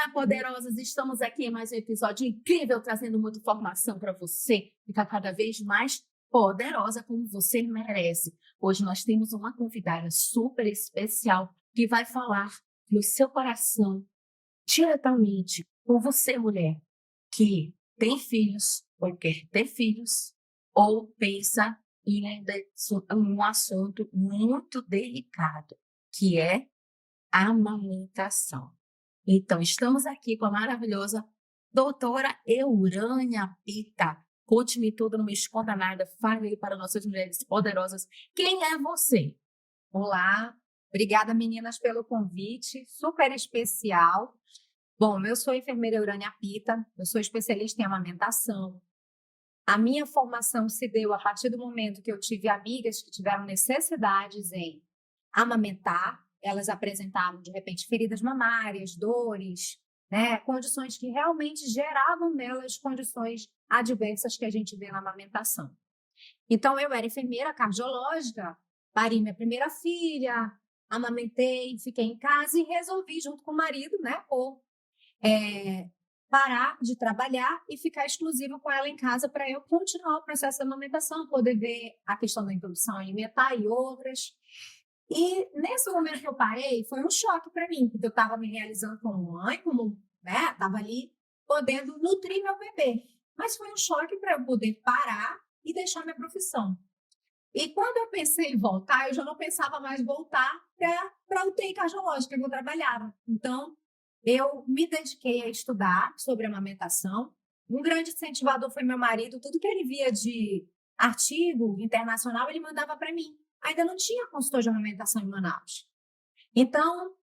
Olá, poderosas! Estamos aqui em mais um episódio incrível, trazendo muita informação para você ficar cada vez mais poderosa como você merece. Hoje nós temos uma convidada super especial que vai falar no seu coração, diretamente com você, mulher, que tem filhos, ou quer ter filhos, ou pensa em um assunto muito delicado, que é a amamentação. Então, estamos aqui com a maravilhosa doutora Eurânia Pita. Conte-me tudo, não me esconda nada. Fale aí para nossas mulheres poderosas. Quem é você? Olá, obrigada meninas pelo convite, super especial. Bom, eu sou a enfermeira Eurânia Pita, eu sou especialista em amamentação. A minha formação se deu a partir do momento que eu tive amigas que tiveram necessidades em amamentar. Elas apresentavam, de repente, feridas mamárias, dores, né? Condições que realmente geravam nelas condições adversas que a gente vê na amamentação. Então, eu era enfermeira cardiológica, pari minha primeira filha, amamentei, fiquei em casa e resolvi, junto com o marido, né, parar de trabalhar e ficar exclusiva com ela em casa para eu continuar o processo da amamentação, poder ver a questão da introdução alimentar e outras. E nesse momento que eu parei, foi um choque para mim, porque eu estava me realizando como mãe, né, estava ali podendo nutrir meu bebê. Mas foi um choque para eu poder parar e deixar minha profissão. E quando eu pensei em voltar, eu já não pensava mais voltar para a UTI cardiológica que eu trabalhava. Então, eu me dediquei a estudar sobre amamentação. Um grande incentivador foi meu marido. Tudo que ele via de artigo internacional, ele mandava para mim. Ainda não tinha consultor de amamentação em Manaus. Então,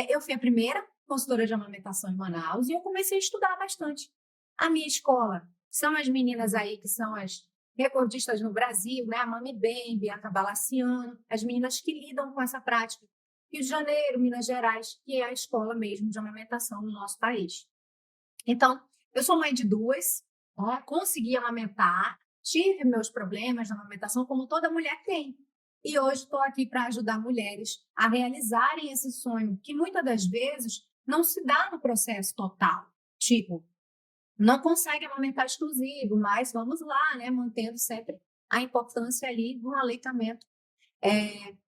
eu fui a primeira consultora de amamentação em Manaus e eu comecei a estudar bastante. A minha escola são as meninas aí que são as recordistas no Brasil, né? A Mami Bem, Bianca Balaciano, as meninas que lidam com essa prática. Rio de Janeiro, Minas Gerais, que é a escola mesmo de amamentação no nosso país. Então, eu sou mãe de duas, consegui amamentar, tive meus problemas na amamentação, como toda mulher tem. E hoje estou aqui para ajudar mulheres a realizarem esse sonho, que muitas das vezes não se dá no processo total. Tipo, não consegue amamentar exclusivo, mas vamos lá, né? Mantendo sempre a importância ali do aleitamento,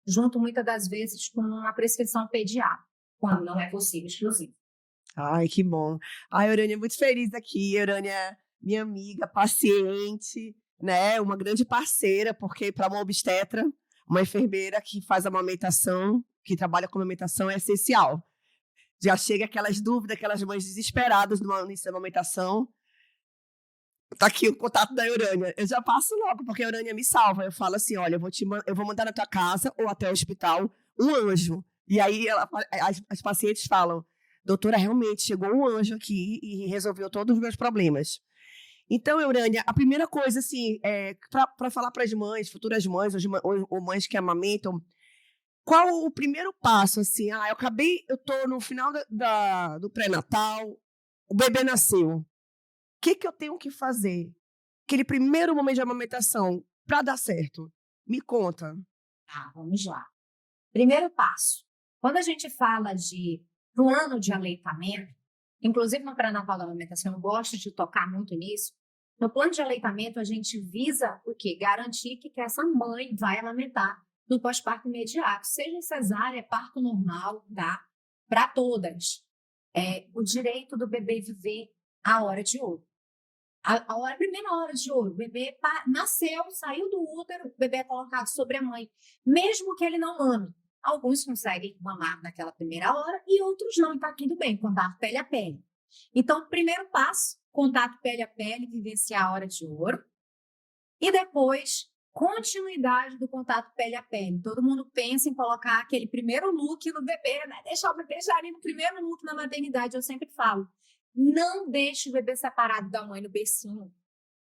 junto muitas das vezes com a prescrição pediátrica, quando não é possível exclusivo. Ai, que bom. A Eurânia é muito feliz aqui. A Eurânia é minha amiga, paciente, né? Uma grande parceira, porque para uma obstetra, uma enfermeira que faz amamentação, que trabalha com amamentação, é essencial. Já chega aquelas dúvidas, aquelas mães desesperadas no início da amamentação. Tá aqui o contato da Eurânia. Eu já passo logo, porque a Eurânia me salva. Eu falo assim, olha, eu vou mandar na tua casa ou até o hospital um anjo. E aí as pacientes falam, doutora, realmente chegou um anjo aqui e resolveu todos os meus problemas. Então, Eurânia, a primeira coisa, assim, para falar para as mães, futuras mães ou mães que amamentam, qual o primeiro passo, assim? Eu tô no final do pré-natal, o bebê nasceu. O que eu tenho que fazer? Aquele primeiro momento de amamentação, para dar certo. Me conta. Vamos lá. Primeiro passo. Quando a gente fala de plano de aleitamento, inclusive no pré-natal da amamentação, eu gosto de tocar muito nisso. No plano de aleitamento, a gente visa o quê? Garantir que essa mãe vai amamentar no pós-parto imediato, seja em cesárea, parto normal, tá? Para todas. O direito do bebê viver a hora de ouro. A primeira hora de ouro, o bebê nasceu, saiu do útero, o bebê é colocado sobre a mãe, mesmo que ele não mame. Alguns conseguem mamar naquela primeira hora e outros não, está tudo bem, contato pele a pele. Então, primeiro passo, contato pele a pele, vivenciar a hora de ouro. E depois, continuidade do contato pele a pele. Todo mundo pensa em colocar aquele primeiro look no bebê, né? Deixar o bebê já ali no primeiro look na maternidade, eu sempre falo. Não deixe o bebê separado da mãe no bercinho.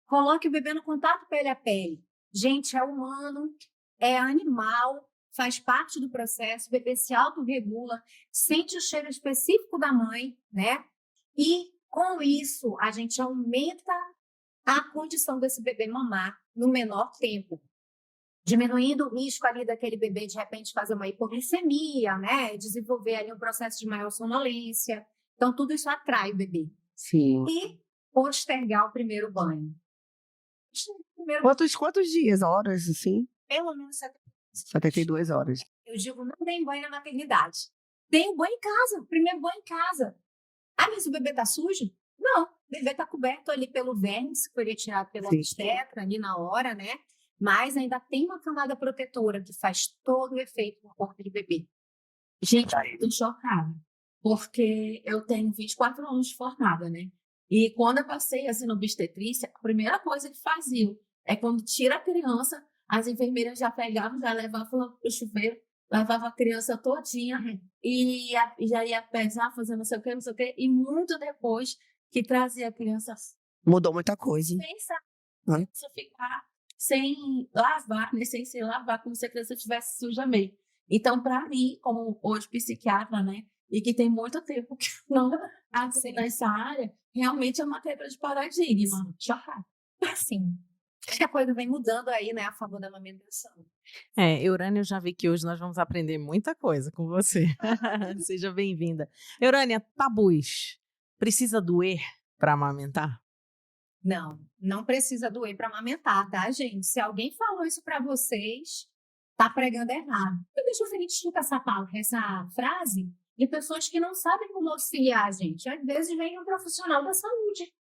Coloque o bebê no contato pele a pele. Gente, é humano, é animal, faz parte do processo, o bebê se autorregula, sente o cheiro específico da mãe, né? E com isso, a gente aumenta a condição desse bebê mamar no menor tempo, diminuindo o risco ali daquele bebê, de repente, fazer uma hipoglicemia, né? Desenvolver ali um processo de maior sonolência. Então, tudo isso atrai o bebê. Sim. E postergar o primeiro banho. Primeiro, Quantos dias, horas, assim? pelo menos 72 horas. Eu digo, não tem banho na maternidade. Tem o banho em casa, primeiro banho em casa. Ah, mas o bebê tá sujo? Não, o bebê tá coberto ali pelo verme, que foi retirado pela Sim. obstetra ali na hora, né? Mas ainda tem uma camada protetora que faz todo o efeito no corpo do bebê. Gente, eu tô chocada, porque eu tenho 24 anos de formada, né? E quando eu passei assim no obstetrícia, a primeira coisa que faziam é quando tira a criança, as enfermeiras já pegavam, já levavam pro chuveiro, levavam a criança todinha e já ia pesar, fazer não sei o que, não sei o que, e muito depois que trazia a criança Mudou muita coisa, hein? sem saber, Hã? só ficar sem lavar, né? Sem se lavar, como se a criança estivesse suja mesmo. Então, para mim, como hoje psiquiatra, né? E que tem muito tempo que não atuo nessa área, realmente é uma quebra de paradigma. Chocada. Sim. Acho que a coisa vem mudando aí, né, a favor da amamentação. Eurânia, eu já vi que hoje nós vamos aprender muita coisa com você. Seja bem-vinda. Eurânia, tabus. Precisa doer para amamentar? Não, não precisa doer para amamentar, tá, gente? Se alguém falou isso para vocês, tá pregando errado. Eu deixo a gente escutar essa frase de pessoas que não sabem como auxiliar a gente. Às vezes vem um profissional da saúde.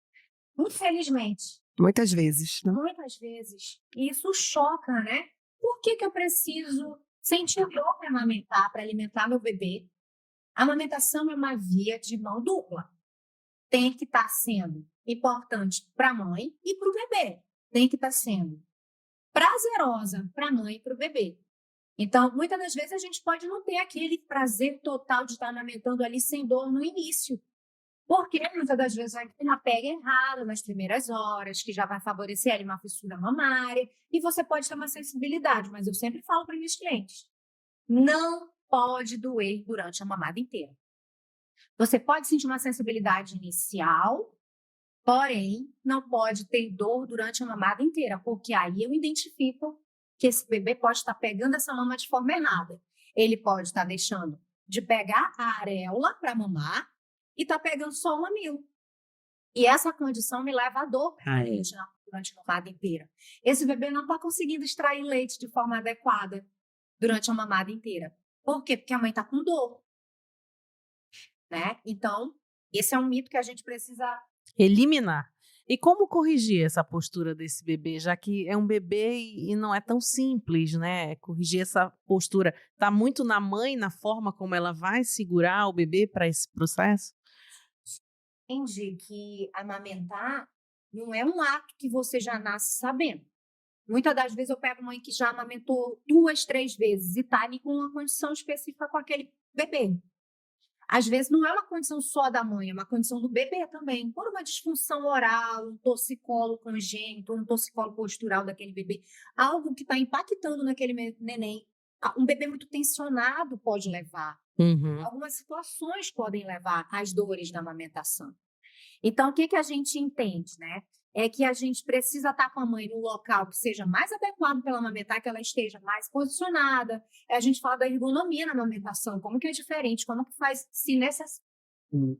Infelizmente, Muitas vezes, né? muitas vezes. E isso choca, né? Por que eu preciso sentir dor para amamentar, para alimentar meu bebê? A amamentação é uma via de mão dupla. Tem que estar sendo importante para a mãe e para o bebê. Tem que estar sendo prazerosa para a mãe e para o bebê. Então, muitas das vezes a gente pode não ter aquele prazer total de estar amamentando ali sem dor no início. Porque muitas das vezes vai ter uma pega errada nas primeiras horas, que já vai favorecer ali uma fissura mamária, e você pode ter uma sensibilidade, mas eu sempre falo para meus clientes, não pode doer durante a mamada inteira. Você pode sentir uma sensibilidade inicial, porém, não pode ter dor durante a mamada inteira, porque aí eu identifico que esse bebê pode estar pegando essa mama de forma errada. Ele pode estar deixando de pegar a areola para mamar e está pegando só o mamilo. E essa condição me leva à dor durante a mamada inteira. Esse bebê não está conseguindo extrair leite de forma adequada durante a mamada inteira. Por quê? Porque a mãe está com dor. Né? Então, esse é um mito que a gente precisa eliminar. E como corrigir essa postura desse bebê, já que é um bebê e não é tão simples, né? Corrigir essa postura. Está muito na mãe, na forma como ela vai segurar o bebê para esse processo? Entendi que amamentar não é um ato que você já nasce sabendo. Muitas das vezes eu pego mãe que já amamentou 2, 3 vezes e está ali com uma condição específica com aquele bebê. Às vezes não é uma condição só da mãe, é uma condição do bebê também. Por uma disfunção oral, um torcicolo congênito, um torcicolo postural daquele bebê. Algo que está impactando naquele neném. Um bebê muito tensionado pode levar. Algumas situações podem levar às dores da amamentação. Então, o que a gente entende, né? É que a gente precisa estar com a mãe num local que seja mais adequado para ela amamentar, que ela esteja mais posicionada. A gente fala da ergonomia na amamentação, como que é diferente, como que faz se necessário.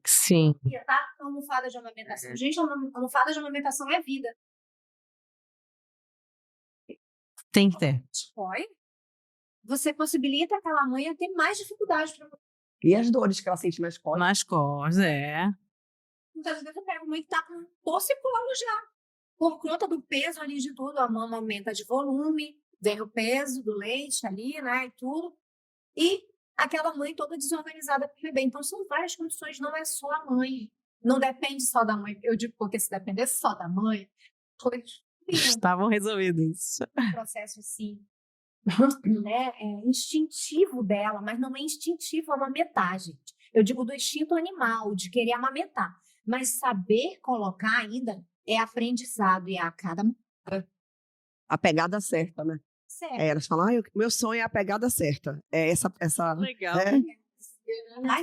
Sim. Tá? Almofada de amamentação. Gente, almofada de amamentação é vida. Tem que ter. Você possibilita aquela mãe a ter mais dificuldade para. E as dores que ela sente nas costas? Nas costas, Muitas vezes eu pego mãe que está com torcicolo já. Por conta do peso ali de tudo, a mama aumenta de volume, vem o peso do leite ali, né, e tudo. E aquela mãe toda desorganizada para o bebê. Então, são várias condições, não é só a mãe. Não depende só da mãe. Eu digo, porque se dependesse só da mãe, coisas estavam resolvidas. Um processo, assim, né, instintivo dela, mas não é instintivo amamentar, gente. Eu digo do instinto animal, de querer amamentar. Mas saber colocar ainda é aprendizado e é a cada... A pegada certa, né? Certo. Elas falam, meu sonho é a pegada certa. É essa... Legal.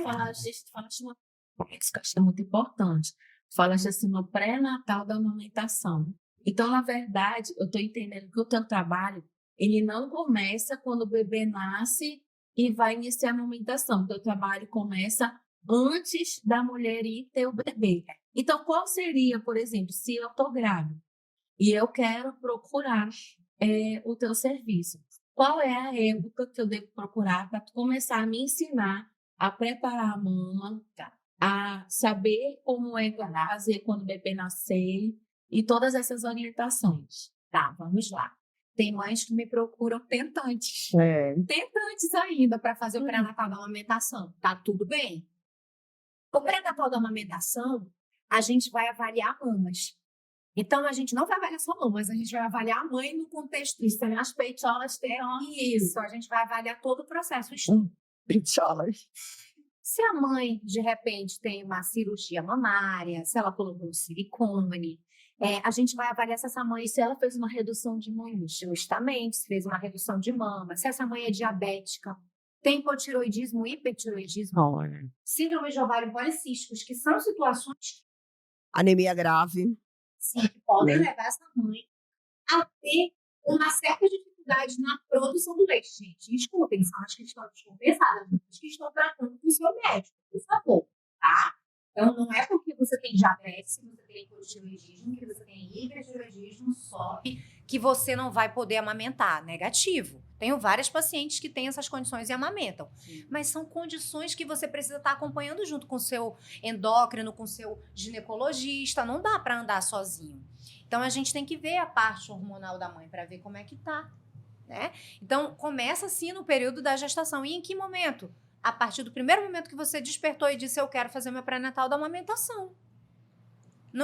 Falaste uma coisa que eu acho muito importante. Falaste assim no pré-natal da amamentação. Então, na verdade, eu estou entendendo que o teu trabalho, ele não começa quando o bebê nasce e vai iniciar a amamentação. O teu trabalho começa antes da mulher ir ter o bebê. Então, qual seria, por exemplo, se eu estou grávida e eu quero procurar o teu serviço? Qual é a época que eu devo procurar para começar a me ensinar a preparar a mama, a saber como é que eu vou fazer quando o bebê nascer e todas essas orientações? Tá, vamos lá. Tem mães que me procuram tentantes. É. Tentantes ainda para fazer o pré-natal da amamentação. Tá tudo bem? O pré-natal da amamentação, a gente vai avaliar mamas. Então, a gente não vai avaliar só mamas, a gente vai avaliar a mãe no contexto. Isso, as peitolas, isso. A gente vai avaliar todo o processo. Peitolas. Se a mãe, de repente, tem uma cirurgia mamária, se ela colocou silicone, a gente vai avaliar se essa mãe, se ela fez uma redução de mãe, justamente, se fez uma redução de mama, se essa mãe é diabética, tem hipotiroidismo, hipertiroidismo, síndrome de ovário policísticos, que são situações Anemia grave. sim, que podem levar essa mãe a ter uma certa dificuldade na produção do leite. Gente, desculpem, são as questões descompensadas, as que estão tratando com o seu médico, por favor, tá? Então, não é porque você tem diabetes, que você tem hipotiroidismo, que você tem hipertiroidismo, só que você não vai poder amamentar. Negativo. Tenho várias pacientes que têm essas condições e amamentam. Sim. Mas são condições que você precisa estar acompanhando junto com o seu endócrino, com o seu ginecologista. Não dá para andar sozinho. Então, a gente tem que ver a parte hormonal da mãe para ver como é que tá, né? Então, começa assim no período da gestação. E em que momento? A partir do primeiro momento que você despertou e disse, eu quero fazer meu pré-natal da amamentação.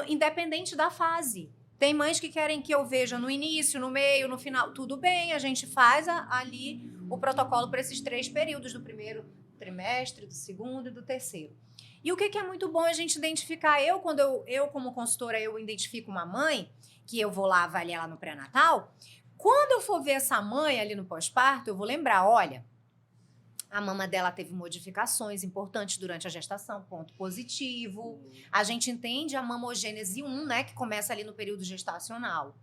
Independente da fase. Tem mães que querem que eu veja no início, no meio, no final. Tudo bem, a gente faz ali o protocolo para esses 3 períodos, do primeiro trimestre, do segundo e do terceiro. E o que é muito bom a gente identificar? Quando eu como consultora, eu identifico uma mãe, que eu vou lá avaliar ela no pré-natal, quando eu for ver essa mãe ali no pós-parto, eu vou lembrar, olha, a mama dela teve modificações importantes durante a gestação, ponto positivo. A gente entende a mamogênese 1, né, que começa ali no período gestacional.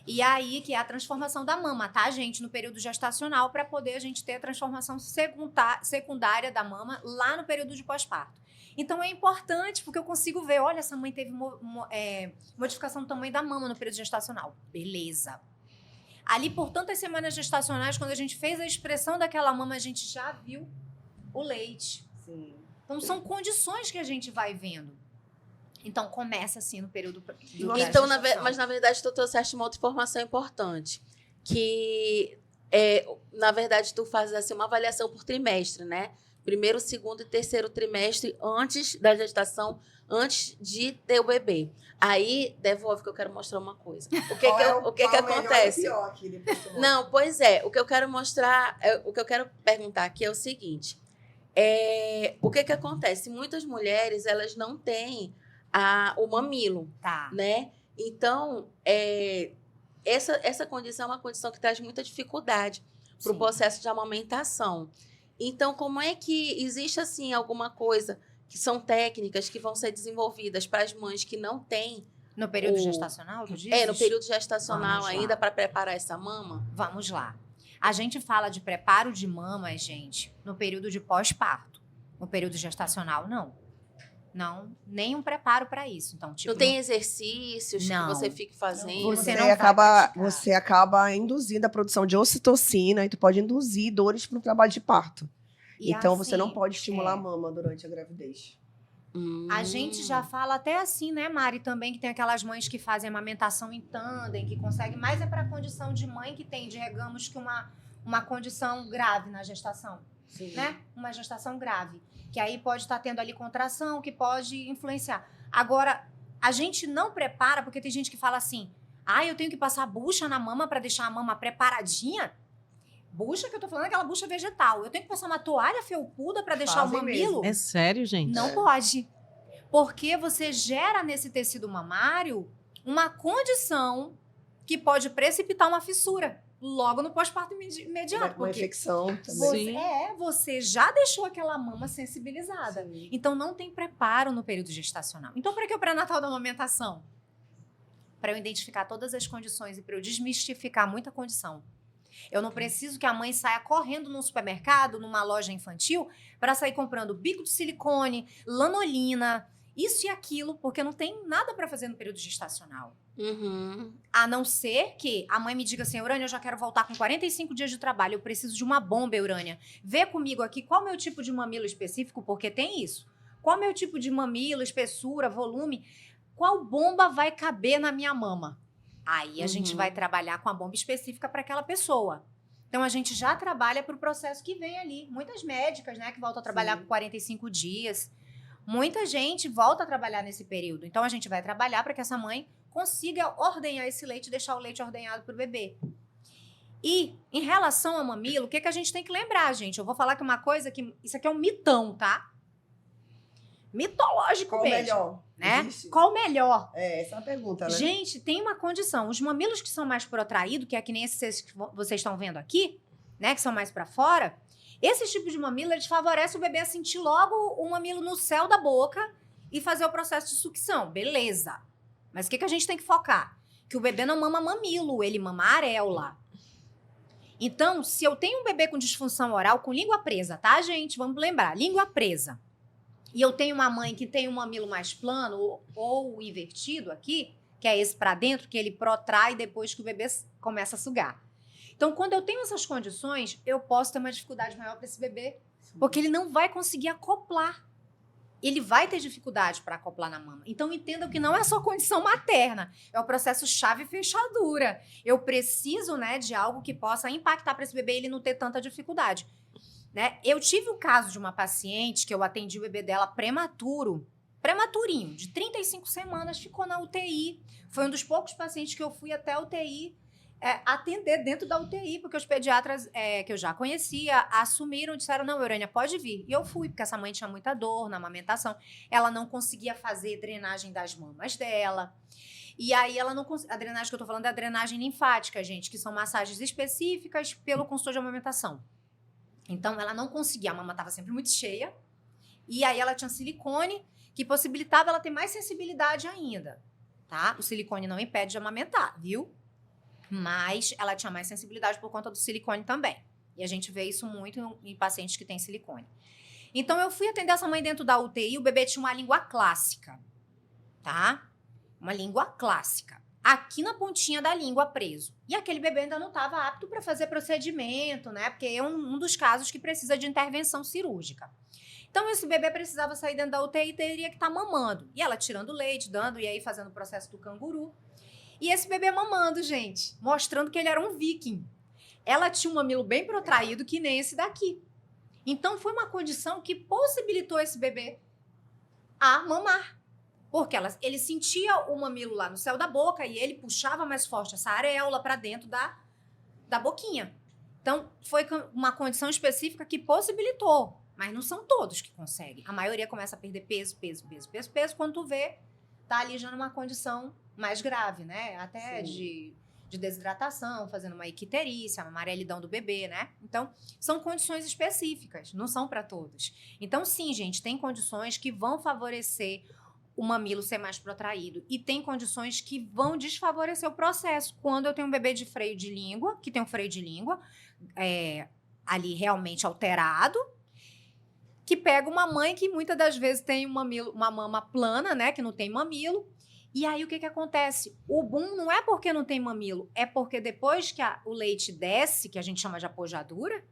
E aí, que é a transformação da mama, tá, gente? No período gestacional, para poder a gente ter a transformação secundária da mama lá no período de pós-parto. Então, é importante, porque eu consigo ver, olha, essa mãe teve modificação do tamanho da mama no período gestacional. Beleza. Ali, por tantas semanas gestacionais, quando a gente fez a expressão daquela mama, a gente já viu o leite. Sim. Então, são condições que a gente vai vendo. Então, começa assim no período da então, gestação. mas, na verdade, tu trouxeste uma outra informação importante, que, na verdade, tu fazes assim, uma avaliação por trimestre, né? Primeiro, segundo e terceiro trimestre, antes da gestação, antes de ter o bebê. Aí, devolve que eu quero mostrar uma coisa. O que acontece? Não, pois é. O que eu quero mostrar, o que eu quero perguntar aqui é o seguinte. O que acontece? Muitas mulheres, elas não têm o mamilo, tá, né? Então, essa condição é uma condição que traz muita dificuldade para o processo de amamentação. Então, como é que existe, assim, alguma coisa que são técnicas que vão ser desenvolvidas para as mães que não têm... No período gestacional, tu dizes? No período gestacional ainda, para preparar essa mama? Vamos lá. A gente fala de preparo de mamas, gente, no período de pós-parto. No período gestacional, não. Não, nenhum preparo para isso. Então, tipo, não tem exercícios que você fique fazendo? Você acaba induzindo a produção de ocitocina e tu pode induzir dores para o trabalho de parto. Então, você não pode estimular a mama durante a gravidez. A gente já fala até assim, né, Mari, também, que tem aquelas mães que fazem amamentação em tandem, que conseguem, mas é para a condição de mãe que tem, digamos que uma condição grave na gestação. Sim. Né? Uma gestação grave. Que aí pode estar tendo ali contração, que pode influenciar. Agora, a gente não prepara, porque tem gente que fala assim, eu tenho que passar bucha na mama para deixar a mama preparadinha? Bucha que eu tô falando é aquela bucha vegetal. Eu tenho que passar uma toalha felpuda para deixar o mamilo? Mesmo. É sério, gente? Não pode. Porque você gera nesse tecido mamário uma condição que pode precipitar uma fissura. Logo no pós-parto imediato. Uma infecção também. Você já deixou aquela mama sensibilizada. Sim. Então, não tem preparo no período gestacional. Então, para que o pré-natal da amamentação? Para eu identificar todas as condições e para eu desmistificar muita condição. Eu não preciso que a mãe saia correndo num supermercado, numa loja infantil, para sair comprando bico de silicone, lanolina, isso e aquilo, porque não tem nada para fazer no período gestacional. Uhum. A não ser que a mãe me diga assim, Eurânia, eu já quero voltar com 45 dias de trabalho, eu preciso de uma bomba, Eurânia. Vê comigo aqui qual é o meu tipo de mamilo específico, porque tem isso. Qual é o meu tipo de mamilo, espessura, volume, qual bomba vai caber na minha mama? Aí a gente vai trabalhar com a bomba específica para aquela pessoa. Então a gente já trabalha para o processo que vem ali. Muitas médicas, né, que voltam a trabalhar com 45 dias. Muita gente volta a trabalhar nesse período. Então a gente vai trabalhar para que essa mãe consiga ordenhar esse leite, deixar o leite ordenhado para o bebê. E, em relação ao mamilo, o que a gente tem que lembrar, gente? Eu vou falar que uma coisa que... Isso aqui é um mitão, tá? Mitológico Qual o mesmo. melhor? Né? Existe? Qual o melhor? Essa é a pergunta, né? Gente, tem uma condição. Os mamilos que são mais protraídos, que é que nem esses que vocês estão vendo aqui, né? Que são mais para fora. Esses tipos de mamilo, eles favorecem o bebê a sentir logo o mamilo no céu da boca e fazer o processo de sucção. Beleza. Mas o que a gente tem que focar? Que o bebê não mama mamilo, ele mama areola. Então, se eu tenho um bebê com disfunção oral, com língua presa, tá, gente? Vamos lembrar, língua presa. E eu tenho uma mãe que tem um mamilo mais plano ou invertido aqui, que é esse para dentro, que ele protrai depois que o bebê começa a sugar. Então, quando eu tenho essas condições, eu posso ter uma dificuldade maior para esse bebê, porque ele não vai conseguir acoplar. Ele vai ter dificuldade para acoplar na mama. Então, entendam que não é só condição materna, é o processo chave e fechadura. Eu preciso, né, de algo que possa impactar para esse bebê e ele não ter tanta dificuldade. Né? Eu tive o caso de uma paciente que eu atendi o bebê dela prematurinho, de 35 semanas, ficou na UTI. Foi um dos poucos pacientes que eu fui até a UTI atender dentro da UTI, porque os pediatras que eu já conhecia assumiram, disseram, não, Eurânia, pode vir. E eu fui, porque essa mãe tinha muita dor na amamentação. Ela não conseguia fazer drenagem das mamas dela. E aí ela não conseguia... A drenagem que eu tô falando é a drenagem linfática, gente, que são massagens específicas pelo consultor de amamentação. Então, ela não conseguia, a mama estava sempre muito cheia. E aí ela tinha silicone, que possibilitava ela ter mais sensibilidade ainda, tá? O silicone não impede de amamentar, viu? Mas ela tinha mais sensibilidade por conta do silicone também. E a gente vê isso muito em pacientes que têm silicone. Então, eu fui atender essa mãe dentro da UTI, o bebê tinha uma língua clássica, tá? Uma língua clássica. Aqui na pontinha da língua preso. E aquele bebê ainda não estava apto para fazer procedimento, né? Porque é um dos casos que precisa de intervenção cirúrgica. Então, esse bebê precisava sair dentro da UTI e teria que estar mamando. E ela tirando leite, dando, e aí fazendo o processo do canguru. E esse bebê mamando, gente, mostrando que ele era um viking. Ela tinha um mamilo bem protraído, que nem esse daqui. Então, foi uma condição que possibilitou esse bebê a mamar. Porque ele sentia o mamilo lá no céu da boca e ele puxava mais forte essa areola para dentro da boquinha. Então, foi uma condição específica que possibilitou. Mas não são todos que conseguem. A maioria começa a perder peso. Quando tu vê, tá ali já numa condição mais grave, né? Até de desidratação, fazendo uma icterícia, uma amarelidão do bebê, né? Então, são condições específicas, não são para todos. Então, sim, gente, tem condições que vão favorecer o mamilo ser mais protraído. E tem condições que vão desfavorecer o processo. Quando eu tenho um bebê de freio de língua, que tem um freio de língua ali realmente alterado, que pega uma mãe que muitas das vezes tem uma mama plana, né, que não tem mamilo. E aí o que acontece? O boom não é porque não tem mamilo, é porque depois que o leite desce, que a gente chama de apojadura,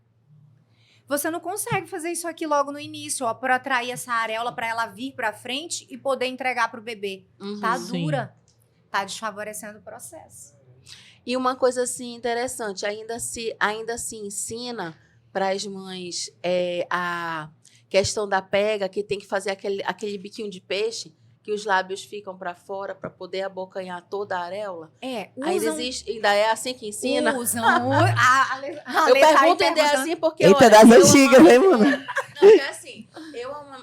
você não consegue fazer isso aqui logo no início, ó, para atrair essa areola para ela vir para frente e poder entregar para o bebê. Tá dura, tá desfavorecendo o processo. E uma coisa assim interessante, ainda se ensina para as mães a questão da pega, que tem que fazer aquele biquinho de peixe, que os lábios ficam para fora para poder abocanhar toda a areola. Ainda é assim que ensina? Usam. Eu pergunto ainda é assim porque... Eita, das antigas, né, mano? Não, porque assim,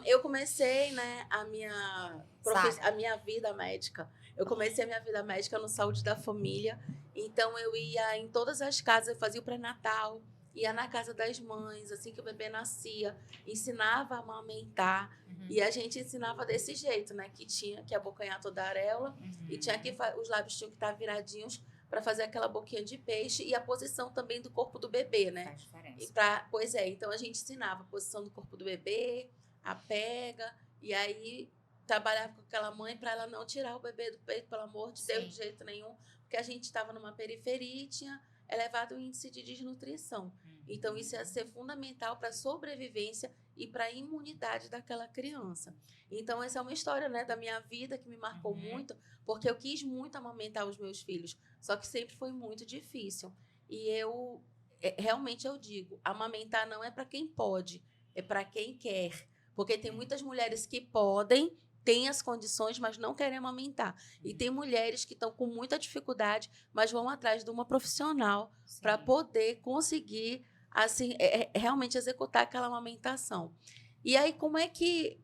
eu comecei, né, a minha vida médica. Eu comecei a minha vida médica no Saúde da Família. Então, eu ia em todas as casas, eu fazia o pré-natal, ia na casa das mães, assim que o bebê nascia, ensinava a amamentar. E a gente ensinava desse jeito, né? Que tinha que abocanhar toda a areola e tinha que os lábios tinham que estar viradinhos para fazer aquela boquinha de peixe e a posição também do corpo do bebê, né? Faz diferença. Pois é, então a gente ensinava a posição do corpo do bebê, a pega, e aí trabalhava com aquela mãe para ela não tirar o bebê do peito, pelo amor de Deus, de jeito nenhum, porque a gente estava numa periferia e tinha elevado índice de desnutrição. Então, isso ia ser fundamental para a sobrevivência e para a imunidade daquela criança. Então, essa é uma história, né, da minha vida que me marcou muito, porque eu quis muito amamentar os meus filhos, só que sempre foi muito difícil. E realmente eu digo, amamentar não é para quem pode, é para quem quer. Porque tem muitas mulheres que podem, têm as condições, mas não querem amamentar. E tem mulheres que estão com muita dificuldade, mas vão atrás de uma profissional para poder conseguir assim, realmente executar aquela amamentação. E aí, como é que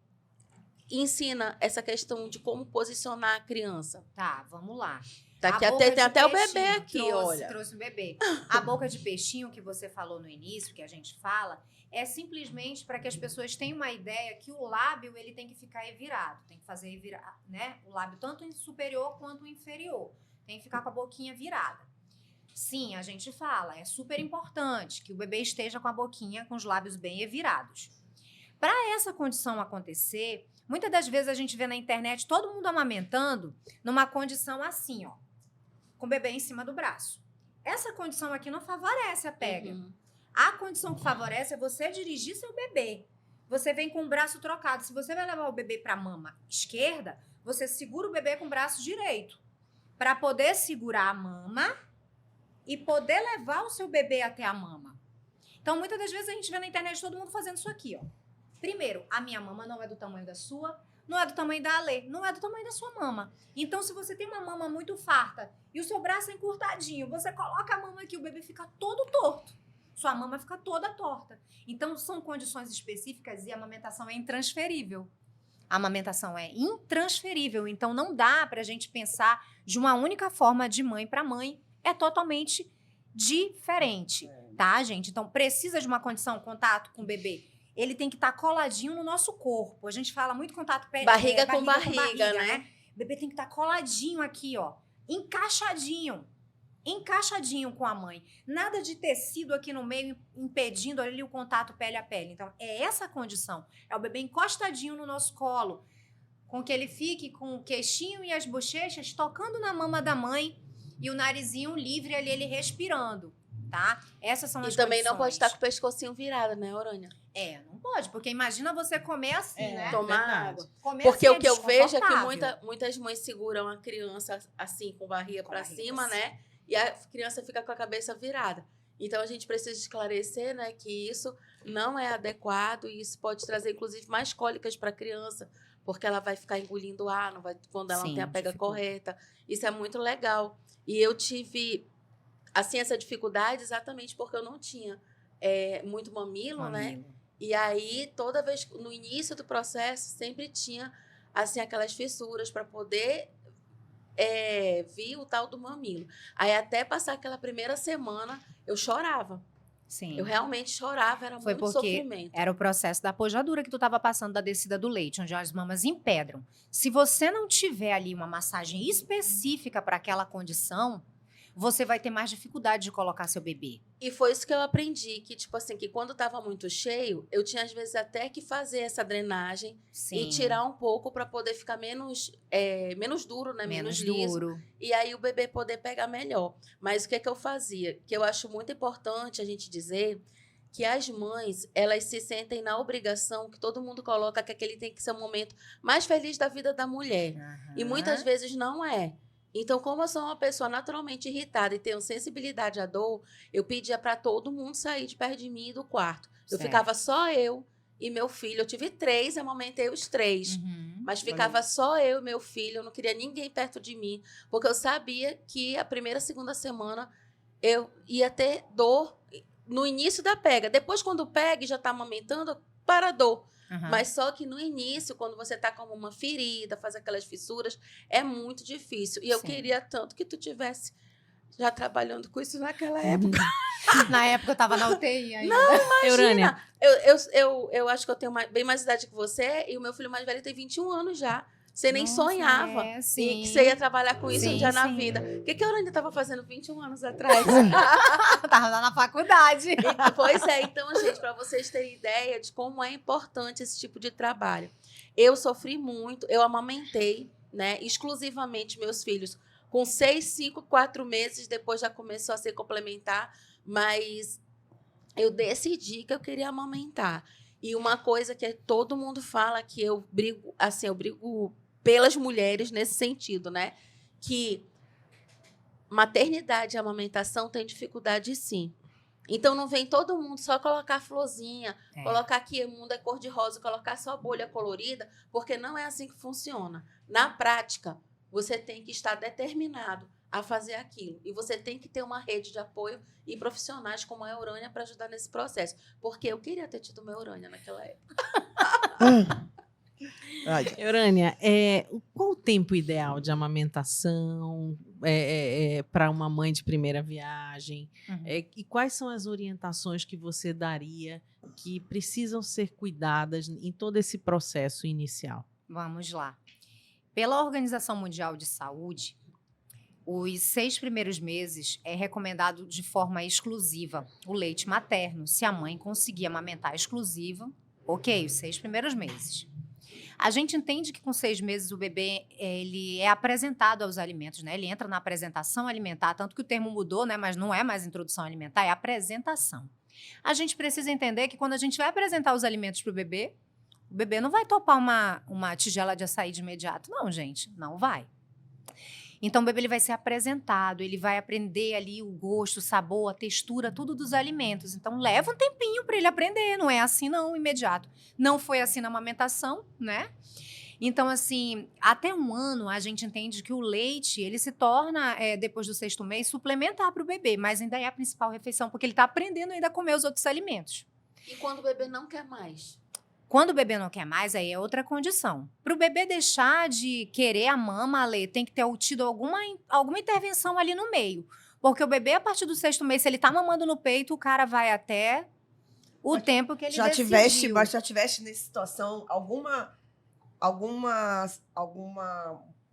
ensina essa questão de como posicionar a criança? Tá, vamos lá. Tá aqui tem até o bebê aqui, olha. Trouxe o bebê. A boca de peixinho que você falou no início, que a gente fala, é simplesmente para que as pessoas tenham uma ideia que o lábio ele tem que ficar virado. Tem que fazer virar, né? O lábio tanto superior quanto inferior. Tem que ficar com a boquinha virada. Sim, a gente fala, é super importante que o bebê esteja com a boquinha, com os lábios bem virados. Para essa condição acontecer, muitas das vezes a gente vê na internet todo mundo amamentando numa condição assim, ó, com o bebê em cima do braço. Essa condição aqui não favorece a pega. A condição que favorece é você dirigir seu bebê. Você vem com o braço trocado. Se você vai levar o bebê para a mama esquerda, você segura o bebê com o braço direito. Para poder segurar a mama e poder levar o seu bebê até a mama. Então, muitas das vezes a gente vê na internet todo mundo fazendo isso aqui, ó. Primeiro, a minha mama não é do tamanho da sua, não é do tamanho da Ale, não é do tamanho da sua mama. Então, se você tem uma mama muito farta e o seu braço é encurtadinho, você coloca a mama aqui, o bebê fica todo torto. Sua mama fica toda torta. Então, são condições específicas e a amamentação é intransferível. A amamentação é intransferível. Então, não dá pra gente pensar de uma única forma de mãe para mãe. É totalmente diferente, tá, gente? Então, precisa de uma condição, contato com o bebê. Ele tem que estar coladinho no nosso corpo. A gente fala muito contato barriga com barriga, né? O bebê tem que estar coladinho aqui, ó. Encaixadinho com a mãe. Nada de tecido aqui no meio impedindo ali o contato pele a pele. Então, é essa condição. É o bebê encostadinho no nosso colo, com que ele fique com o queixinho e as bochechas tocando na mama da mãe e o narizinho livre ali, ele respirando, tá? Essas são as condições. E também não pode estar com o pescocinho virado, né, Orânia? Não pode, porque imagina você comer assim, né? Tomar água. Comer porque assim o que eu vejo é que desconfortável. muitas mães seguram a criança assim, com barriga para cima, né? E a criança fica com a cabeça virada. Então, a gente precisa esclarecer, né, que isso não é adequado e isso pode trazer, inclusive, mais cólicas para a criança, porque ela vai ficar engolindo ar, não vai, quando ela não tem a pega correta. Isso é muito legal. E eu tive, assim, essa dificuldade exatamente porque eu não tinha muito mamilo, né? E aí, toda vez, no início do processo, sempre tinha, assim, aquelas fissuras para poder vir o tal do mamilo. Aí, até passar aquela primeira semana, eu chorava. Sim. Eu realmente chorava, era Foi muito porque sofrimento. era o processo da pojadura que tu estava passando da descida do leite, onde as mamas empedram. Se você não tiver ali uma massagem específica para aquela condição, você vai ter mais dificuldade de colocar seu bebê. E foi isso que eu aprendi, que tipo assim, que quando estava muito cheio, eu tinha às vezes até que fazer essa drenagem e tirar um pouco para poder ficar menos duro, né? Menos liso. Duro. E aí o bebê poder pegar melhor. Mas o que é que eu fazia? Que eu acho muito importante a gente dizer que as mães, elas se sentem na obrigação que todo mundo coloca que aquele tem que ser o momento mais feliz da vida da mulher. E muitas vezes não é. Então, como eu sou uma pessoa naturalmente irritada e tenho sensibilidade à dor, eu pedia para todo mundo sair de perto de mim e do quarto. Eu ficava só eu e meu filho. Eu tive 3, amamentei os 3. Mas ficava só eu e meu filho. Eu não queria ninguém perto de mim, porque eu sabia que a primeira, segunda semana eu ia ter dor no início da pega. Depois, quando pega e já está amamentando, para a dor. Mas só que no início, quando você tá com uma ferida, faz aquelas fissuras, é muito difícil. E eu queria tanto que tu tivesse já trabalhando com isso naquela época. Na época eu tava na UTI ainda. Não, imagina. Eurânia. Eu acho que eu tenho bem mais idade que você e o meu filho mais velho tem 21 anos já. Você nem Nossa, sonhava é, e sim. que você ia trabalhar com isso um Sim, dia na sim. vida. O que a Aurânia estava fazendo 21 anos atrás? Tava lá na faculdade. Pois é, então, gente, para vocês terem ideia de como é importante esse tipo de trabalho. Eu sofri muito, eu amamentei, né, exclusivamente meus filhos com 6, 5, 4 meses, depois já começou a ser complementar, mas eu decidi que eu queria amamentar. E uma coisa que todo mundo fala que eu brigo pelas mulheres nesse sentido, né? Que maternidade e amamentação tem dificuldade sim. Então não vem todo mundo só colocar florzinha, colocar que o mundo é cor-de-rosa, colocar só bolha colorida, porque não é assim que funciona. Na prática, você tem que estar determinado a fazer aquilo. E você tem que ter uma rede de apoio e profissionais como a Eurânia para ajudar nesse processo. Porque eu queria ter tido uma Eurânia naquela época. Eurânia, qual o tempo ideal de amamentação para uma mãe de primeira viagem? E quais são as orientações que você daria que precisam ser cuidadas em todo esse processo inicial? Vamos lá. Pela Organização Mundial de Saúde, os 6 primeiros meses é recomendado de forma exclusiva o leite materno. Se a mãe conseguir amamentar exclusiva, ok, os 6 primeiros meses. A gente entende que com 6 meses o bebê ele é apresentado aos alimentos, né? Ele entra na apresentação alimentar, tanto que o termo mudou, né? Mas não é mais introdução alimentar, é apresentação. A gente precisa entender que quando a gente vai apresentar os alimentos para o bebê não vai topar uma tigela de açaí de imediato. Não, gente, não vai. Então, o bebê ele vai ser apresentado, ele vai aprender ali o gosto, o sabor, a textura, tudo dos alimentos. Então, leva um tempinho para ele aprender, não é assim não, imediato. Não foi assim na amamentação, né? Então, assim, até 1 ano, a gente entende que o leite, ele se torna, depois do 6º mês, suplementar para o bebê, mas ainda é a principal refeição, porque ele está aprendendo ainda a comer os outros alimentos. E quando o bebê não quer mais? Quando o bebê não quer mais, aí é outra condição. Para o bebê deixar de querer a mama, Ale, tem que ter tido alguma intervenção ali no meio. Porque o bebê, a partir do 6º mês, se ele tá mamando no peito, o cara vai até o tempo que ele decidiu. Mas já tiveste nessa situação uma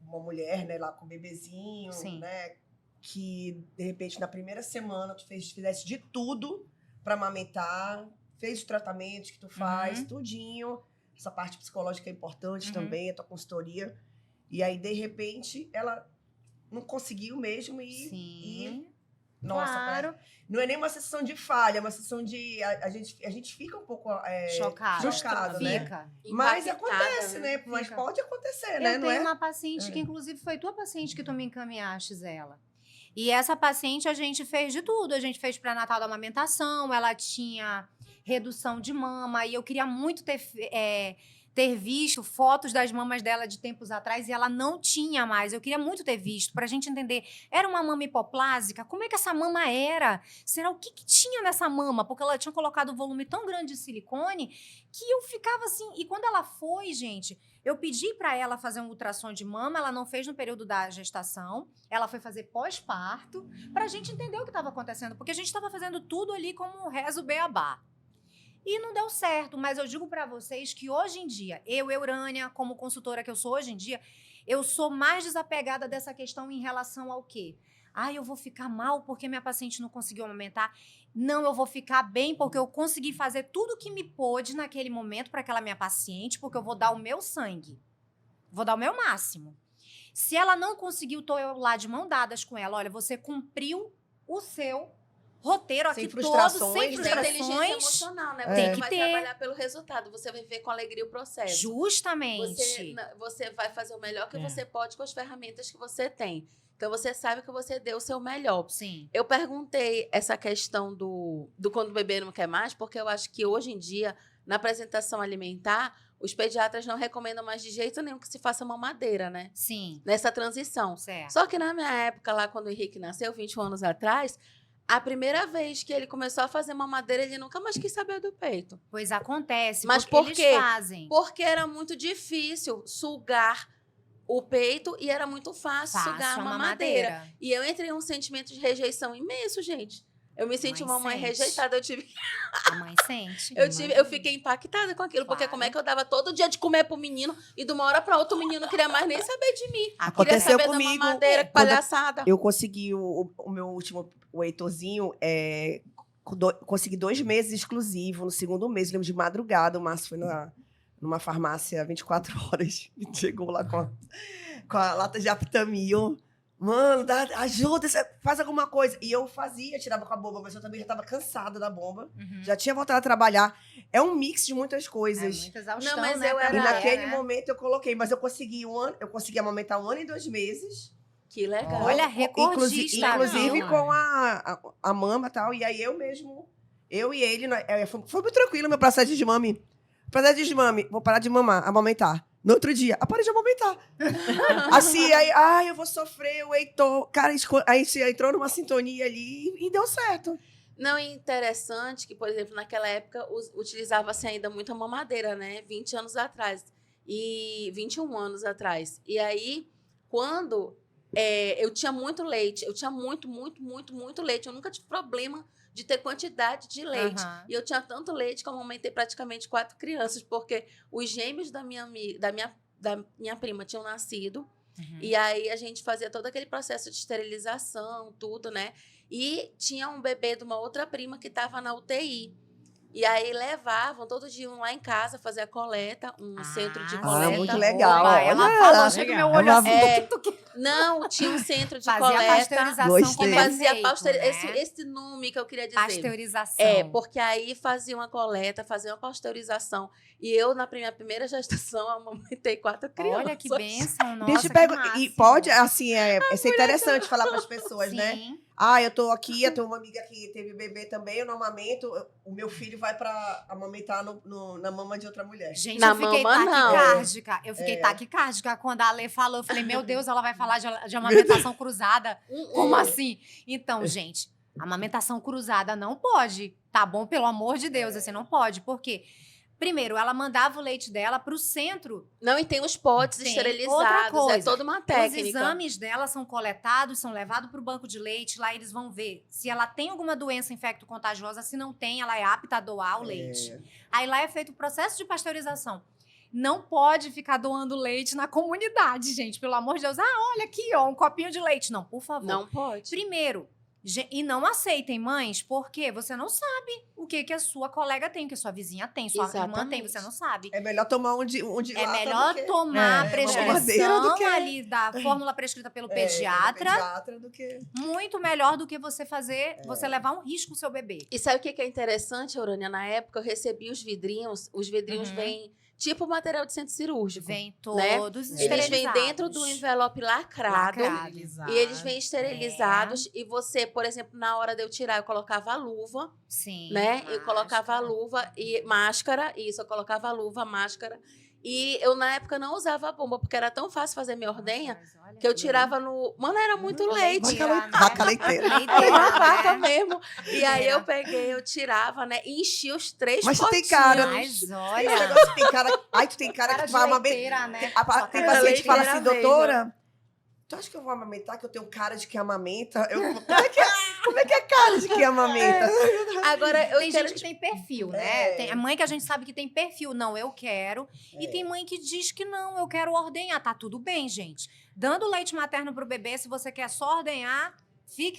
mulher, né, lá com o bebezinho, Sim. né, que de repente na primeira semana tu fizesse de tudo para amamentar, fez os tratamentos que tu faz, tudinho. Essa parte psicológica é importante também, a tua consultoria. E aí, de repente, ela não conseguiu mesmo Sim. Nossa, Claro. não é nem uma sessão de falha, é uma sessão de... A gente fica um pouco chocado, né? Fica. Mas Impactada, acontece, né? Mas Fica. pode acontecer, Eu né? Não tenho é? uma paciente que, inclusive, foi tua paciente que tu me encaminhaste ela. E essa paciente, a gente fez de tudo. A gente fez pré-natal da amamentação, ela tinha redução de mama, e eu queria muito ter visto fotos das mamas dela de tempos atrás, e ela não tinha mais. Eu queria muito ter visto, pra gente entender. Era uma mama hipoplásica? Como é que essa mama era? Será o que tinha nessa mama? Porque ela tinha colocado um volume tão grande de silicone que eu ficava assim. E quando ela foi, gente, eu pedi pra ela fazer um ultrassom de mama, ela não fez no período da gestação, ela foi fazer pós-parto, pra gente entender o que estava acontecendo, porque a gente estava fazendo tudo ali como um rezo beabá. E não deu certo, mas eu digo pra vocês que hoje em dia, Eurânia, como consultora que eu sou hoje em dia, eu sou mais desapegada dessa questão em relação ao quê? Eu vou ficar mal porque minha paciente não conseguiu amamentar. Não, eu vou ficar bem porque eu consegui fazer tudo o que me pôde naquele momento para aquela minha paciente, porque eu vou dar o meu sangue. Vou dar o meu máximo. Se ela não conseguiu, tô eu lá de mão dadas com ela. Olha, você cumpriu o seu roteiro aqui todo, sem Tem frustrações. inteligência emocional, né? Tem Você que vai ter. trabalhar pelo resultado, você vai ver com alegria o processo. Justamente. Você vai fazer o melhor que você pode com as ferramentas que você tem. Então, você sabe que você deu o seu melhor. Sim. Eu perguntei essa questão do quando o bebê não quer mais, porque eu acho que hoje em dia, na apresentação alimentar, os pediatras não recomendam mais de jeito nenhum que se faça mamadeira, né? Sim. Nessa transição. Certo. Só que na minha época, lá quando o Henrique nasceu, 21 anos atrás, a primeira vez que ele começou a fazer mamadeira, ele nunca mais quis saber do peito. Pois acontece. Mas porque por quê? eles fazem. Porque era muito difícil sugar o peito e era muito fácil sugar a mamadeira. E eu entrei em um sentimento de rejeição imenso, gente. Eu me senti Mãe uma mãe sente. rejeitada. A mãe sente. Eu fiquei impactada com aquilo, porque Claro. como é que eu dava todo dia de comer pro menino e de uma hora pra outra o menino não queria mais nem saber de mim. Queria Aconteceu saber comigo da mamadeira, que quando palhaçada. eu consegui o meu último, o Heitorzinho, consegui 2 meses exclusivo. No segundo mês, lembro de madrugada, o Márcio foi numa farmácia 24 horas e chegou lá com a lata de Aptamil. Mano, ajuda, faz alguma coisa. E eu fazia, tirava com a bomba, mas eu também já estava cansada da bomba. Uhum. Já tinha voltado a trabalhar. É um mix de muitas É coisas. muita exaustão, Não, mas né? eu pra era- E mulher, naquele né? momento eu coloquei, mas eu consegui amamentar 1 ano e 2 meses. Que legal. Olha, Inclusive, recordista, inclusive viu? com a mama e tal. E aí eu e ele, foi muito tranquilo meu processo de desmame. Processo de desmame, vou parar de mamar, amamentar. No outro dia, parei de amamentar. Assim, aí, eu vou sofrer, o Heitor. Cara, a gente entrou numa sintonia ali e deu certo. Não, é interessante que, por exemplo, naquela época utilizava-se ainda muito a mamadeira, né? 20 anos atrás. E 21 anos atrás. E aí, quando eu tinha muito leite, eu tinha muito leite. Eu nunca tive problema de ter quantidade de leite. Aham. E eu tinha tanto leite que eu amamentei praticamente 4 crianças, porque os gêmeos da minha prima tinham nascido. Uhum. E aí a gente fazia todo aquele processo de esterilização, tudo, né? E tinha um bebê de uma outra prima que estava na UTI. E aí levavam, todo dia iam lá em casa fazer a coleta, centro de coleta. muito legal. Opa, ela Olha, falou, ela- chega legal. meu olho ela- assim, É. tuc. Não, tinha um centro de Fazia a coleta. pasteurização Gostei. como Que é fazia feito, né? esse nome que eu queria dizer. Pasteurização. Porque aí fazia uma coleta, fazia uma pasteurização. E eu, na minha primeira gestação, amamentei 4 crianças. Olha que bênção, nossa, Deixa eu que perguntar. E máximo. pode, assim, isso é interessante falar para as pessoas, né? Sim. Eu tô aqui, eu tenho uma amiga que teve bebê também, eu não amamento, o meu filho vai pra amamentar na mama de outra mulher. Gente, Na eu fiquei mama, não. taquicárdica. Eu fiquei taquicárdica quando a Ale falou. Eu falei, meu Deus, ela vai falar de amamentação cruzada. Como assim? Então, gente, amamentação cruzada não pode, tá bom? Pelo amor de Deus, assim, não pode. Por quê? Primeiro, ela mandava o leite dela pro centro. Não, e tem os potes Tem esterilizados. outra coisa. É toda uma Os técnica. exames dela são coletados, são levados pro banco de leite. Lá eles vão ver se ela tem alguma doença infecto-contagiosa. Se não tem, ela é apta a doar o leite. Aí lá é feito o processo de pasteurização. Não pode ficar doando leite na comunidade, gente. Pelo amor de Deus. Olha aqui, ó, um copinho de leite. Não, por favor. Não pode. Primeiro, e não aceitem mães, porque você não sabe o que a sua colega tem, o que a sua vizinha tem, sua irmã tem, Exatamente. você não sabe. É melhor tomar um de É lata melhor do que- tomar a mamadeira prescrição do que- ali da fórmula prescrita pelo pediatra, pediatra do que... muito melhor do que você fazer, você levar um risco ao seu bebê. E sabe o que é interessante, Aurânia? Na época eu recebi os vidrinhos Uhum. vêm tipo material de centro cirúrgico. Vem né? todos Eles vêm esterilizados. dentro do envelope lacrado. Lacrado. E eles vêm esterilizados. E você, por exemplo, na hora de eu tirar, eu colocava a luva, Sim. né? Eu colocava a máscara. luva e máscara. Isso, eu colocava a luva, máscara. E eu, na época, não usava a bomba, porque era tão fácil fazer minha ordenha, Mas olha que eu que tirava no... Mano, era muito leite. Leiteira, né? Vaca leiteira. Era uma vaca né? mesmo. E aí Leiteira. eu peguei, eu tirava, né? E enchia os 3 Mas tu tem potinhos. cara, Mas Esse olha, negócio tu tem cara... tu tem cara cara que de tu vai amamentar... leiteira, né? Tem Só paciente cara de que fala leiteira assim, mesmo. doutora, tu acha que eu vou amamentar, que eu tenho cara de que amamenta? Como é que é cara de que amamenta? Agora, eu Tem quero gente que tem perfil, né? É. Tem a mãe que a gente sabe que tem perfil. Não, eu quero. E tem mãe que diz que não, eu quero ordenhar. Tá tudo bem, gente. Dando leite materno pro bebê, se você quer só ordenhar,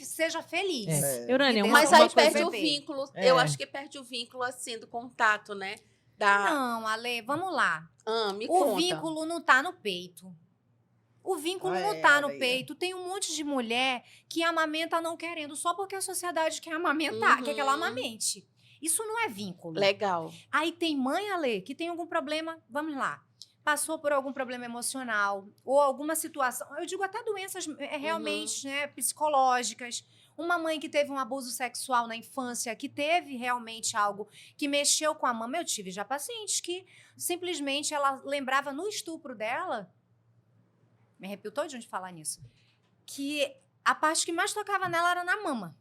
seja feliz. Eurânia, E uma, Mas Uma aí coisa perde o bebê. vínculo. É. Eu acho que perde o vínculo, assim, do contato, né? Não, Ale, vamos lá. Me O conta. vínculo não tá no peito. O vínculo não tá no peito. Tem um monte de mulher que amamenta não querendo, só porque a sociedade quer amamentar, Uhum. quer que ela amamente. Isso não é vínculo. Legal. Aí tem mãe, Ale, que tem algum problema, vamos lá, passou por algum problema emocional ou alguma situação, eu digo até doenças realmente né, psicológicas. Uma mãe que teve um abuso sexual na infância, que teve realmente algo que mexeu com a mama. Eu tive já pacientes que simplesmente ela lembrava no estupro dela, me arrepio todinho de falar nisso, que a parte que mais tocava nela era na mama.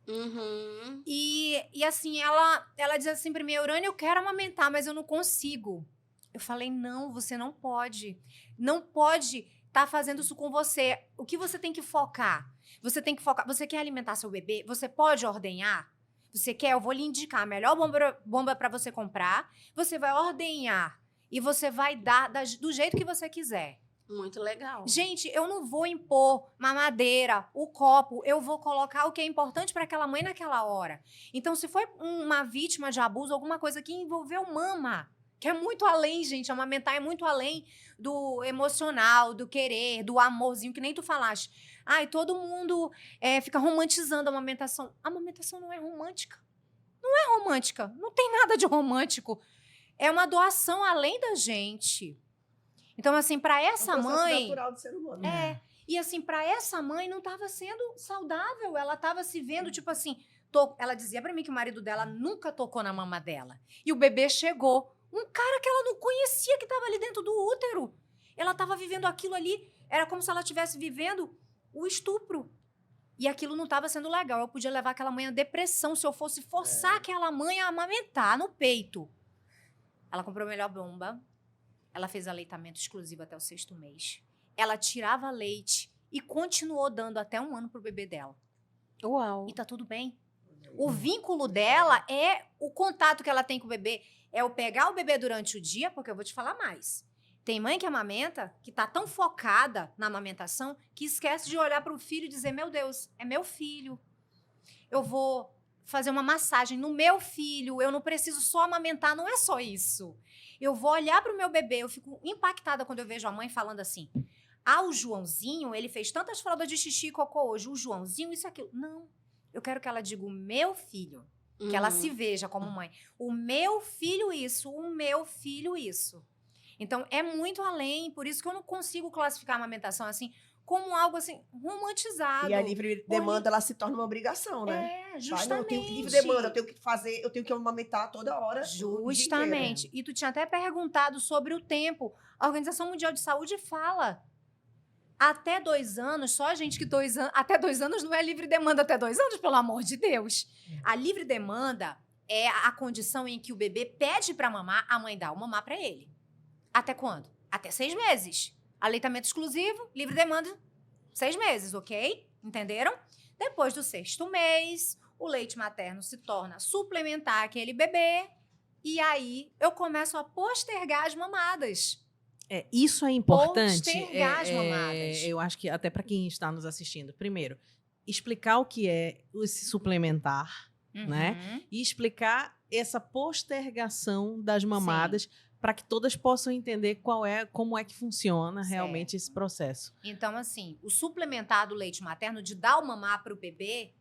Uhum. E assim, ela diz assim pra mim, Eurânia, eu quero amamentar, mas eu não consigo. Eu falei, não, você não pode. Não pode tá fazendo isso com você. O que você tem que focar? Você tem que focar. Você quer alimentar seu bebê? Você pode ordenhar? Você quer? Eu vou lhe indicar a melhor bomba para você comprar. Você vai ordenhar e você vai dar do jeito que você quiser. Muito legal. Gente, eu não vou impor mamadeira, o copo, eu vou colocar o que é importante para aquela mãe naquela hora. Então, se foi uma vítima de abuso, alguma coisa que envolveu mama, que é muito além, gente, amamentar é muito além do emocional, do querer, do amorzinho, que nem tu falaste. Ai, todo mundo fica romantizando a amamentação. A amamentação não é romântica. Não é romântica. Não tem nada de romântico. É uma doação além da gente. Então, assim, para essa mãe... natural do ser humano. E assim, para essa mãe não estava sendo saudável. Ela estava se vendo, tipo assim... Ela dizia para mim que o marido dela nunca tocou na mama dela. E o bebê chegou. Um cara que ela não conhecia, que estava ali dentro do útero. Ela estava vivendo aquilo ali. Era como se ela estivesse vivendo o estupro. E aquilo não estava sendo legal. Eu podia levar aquela mãe à depressão se eu fosse forçar aquela mãe a amamentar no peito. Ela comprou a melhor bomba. Ela fez aleitamento exclusivo até o 6º mês. Ela tirava leite e continuou dando até 1 ano pro bebê dela. Uau. E tá tudo bem. O vínculo dela é o contato que ela tem com o bebê. É o pegar o bebê durante o dia, porque eu vou te falar mais. Tem mãe que amamenta, que tá tão focada na amamentação, que esquece de olhar pro filho e dizer, meu Deus, é meu filho. Eu vou fazer uma massagem no meu filho, eu não preciso só amamentar, não é só isso. Eu vou olhar pro meu bebê, eu fico impactada quando eu vejo a mãe falando assim, o Joãozinho, ele fez tantas fraldas de xixi e cocô hoje, o Joãozinho, isso e aquilo. Não, eu quero que ela diga o meu filho, que ela se veja como mãe. O meu filho isso, o meu filho isso. Então, é muito além, por isso que eu não consigo classificar a amamentação assim, como algo assim, romantizado. E a livre demanda, ela se torna uma obrigação, né? Justamente. Não, eu tenho que livre demanda, eu tenho que fazer, eu tenho que amamentar toda hora. Justamente. E tu tinha até perguntado sobre o tempo. A Organização Mundial de Saúde fala até 2 anos, só a gente que 2 anos... Até 2 anos não é livre demanda até 2 anos, pelo amor de Deus. A livre demanda é a condição em que o bebê pede para mamar, a mãe dá o mamar para ele. Até quando? Até 6 meses. Aleitamento exclusivo, livre demanda, 6 meses, ok? Entenderam? Depois do 6º mês, o leite materno se torna suplementar aquele bebê e aí eu começo a postergar as mamadas. Isso é importante. Postergar as mamadas. Eu acho que até para quem está nos assistindo, primeiro, explicar o que é esse suplementar, né? E explicar essa postergação das mamadas para que todas possam entender como é que funciona realmente esse processo. Então, assim, o suplementar do leite materno, de dar o mamar para o bebê,